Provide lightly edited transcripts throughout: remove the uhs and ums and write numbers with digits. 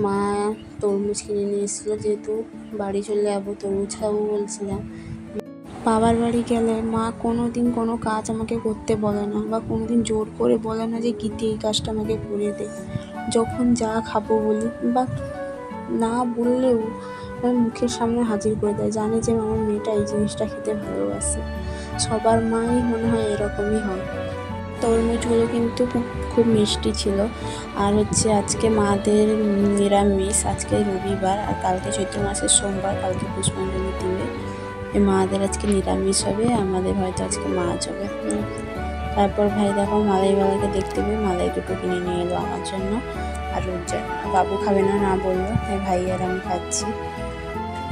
মা তরমুজ কিনে নিয়ে এসেছিলো, যেহেতু বাড়ি চলে যাবো তরমুজ খাবো বলছিলাম। বাবার বাড়ি গেলে মা কোনো দিন কোনো কাজ আমাকে করতে বলে না, বা কোনো দিন জোর করে বলে না যে গীতি এই কাজটা আমাকে করে দে। যখন যা খাবো বলি বা না বললেও মুখের সামনে হাজির করে দেয়, জানে যে আমার মেয়েটা এই জিনিসটা খেতে ভালোবাসে। সবার মাই মনে হয় এরকমই হয়। তরমুজগুলো কিন্তু খুব মিষ্টি ছিল। আর আজকে মাদের নিরামিষ, আজকে রবিবার আর কালকে চৈত্র মাসের সোমবার, কালকে পুষ্পাঞ্জলি দিবে। মাদের আজকে নিরামিষ হবে, আমাদের হয়তো আজকে মাছ হবে। তারপর ভাই দেখো মালাইওয়ালাকে দেখতে পেয়ে মালাই দুটো কিনে নিয়ে এলো আমার জন্য আর বাবু খাবে না বললো, তাই ভাই আর আমি খাচ্ছি।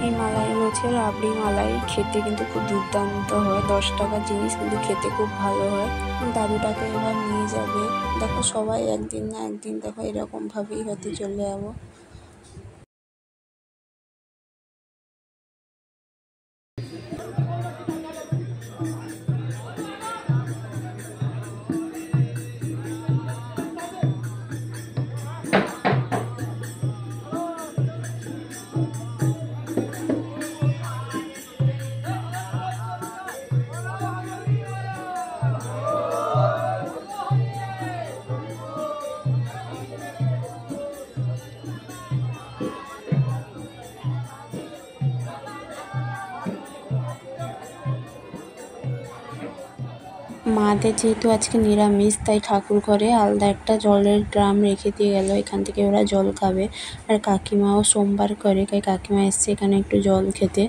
এই মালাইগুলো হচ্ছে রাবড়ি মালাই, খেতে কিন্তু খুব দুর্দান্ত হয়। 10 টাকার জিনিস কিন্তু খেতে খুব ভালো হয়। দাদুটাকে এবার নিয়ে যাবে। দেখো সবাই একদিন না একদিন দেখো এরকমভাবেই হয়তো চলে যাবো। মাদের যেহেতু আজকে নিরামিষ, তাই ঠাকুর ঘরে আলাদা একটা জলের ড্রাম রেখে দিয়ে গেল, এখান থেকে ওরা জল খাবে। আর কাকিমাও সোমবার করে, তাই কাকিমা এসছে এখানে একটু জল খেতে।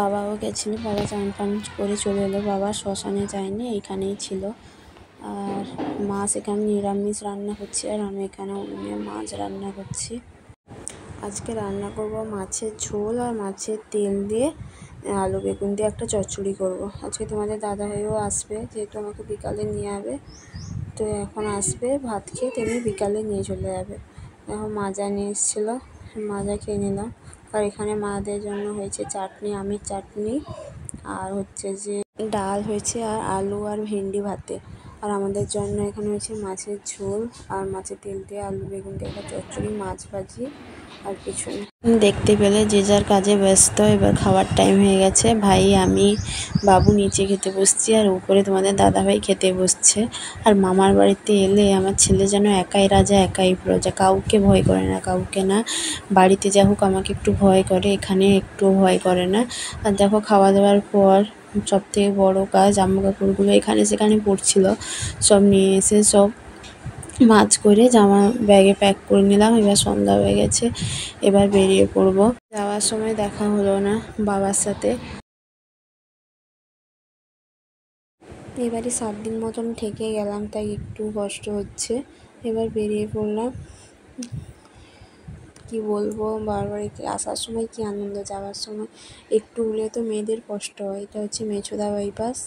বাবাও গেছিলো, বাবা চান টান করে চলে এলো। বাবা শ্মশানে যায়নি, এইখানেই ছিল। আর মাছ এখানে নিরামিষ রান্না হচ্ছে, আর আমি এখানে উনুনে মাছ রান্না করছি। আজকে রান্না করব মাছের ঝোল আর মাছের তেল দিয়ে আলু বেগুন দিয়ে একটা চচ্চড়ি করব। আজকে তোমাদের দাদাভাইও আসবে, যেহেতু আমাকে বিকালে নিয়ে যাবে, তো এখন আসবে ভাত খেয়ে তেমনি বিকালে নিয়ে চলে যাবে। এখন মাজা নিয়ে এসেছিলো, মাজা খেয়ে নিলাম। আর এখানে মাদের জন্য হয়েছে চাটনি, আমের চাটনি, আর যে ডাল হয়েছে, আর আলু আর ভেন্ডি ভাতে। আর আমাদের জন্য এখানে হয়েছে মাছের ঝোল আর মাছের তেল দিয়ে আলু বেগুন দিয়ে একটা চচ্চড়ি, মাছ ভাজি, আর কিছু না। দেখতে পেলে যে যার কাজে ব্যস্ত। এবার খাওয়ার টাইম হয়ে গেছে। ভাই, আমি, বাবু নিচে খেতে বসছি, আর উপরে তোমাদের দাদাভাই খেতে বসছে। আর মামার বাড়িতে এলে আমার ছেলে যেন একাই রাজা একাই প্রজা, কাউকে ভয় করে না, কাউকে না। বাড়িতে যা হোক আমাকে একটু ভয় করে, এখানে একটু ভয় করে না। আর দেখো খাওয়া দাওয়ার পর সবথেকে বড় কাজ, জামা কাপড়গুলো এখানে সেখানে পড়ছিল, সব নিয়ে এসে সব ভাঁজ করে জামা ব্যাগে প্যাক করে নিলাম। এবার সন্ধ্যা হয়ে গেছে, এবার বেরিয়ে পড়বো। যাওয়ার সময় দেখা হলো না বাবার সাথে। এবারে 7 দিন মতন থেকে গেলাম, তাই একটু কষ্ট হচ্ছে। এবার বেরিয়ে পড়লাম। কি বলবো, বারবার আসার সময় কি আনন্দ, যাওয়ার সময় একটু হলে তো মেয়েদের কষ্ট হয়। এটা হচ্ছে মেছোদা বাইপাস।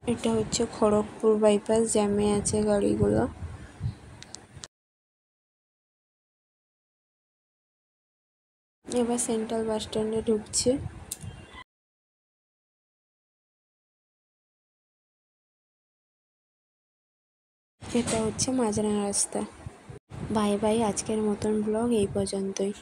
এটা হচ্ছে খড়গপুর বাইপাস, জ্যামে আছে গাড়িগুলো। এবার সেন্ট্রাল বাস স্ট্যান্ডে ঢুকছে। এটা হচ্ছে মাঝরাঙা রাস্তা। বাই বাই, আজকের মতন ব্লগ এই পর্যন্তই।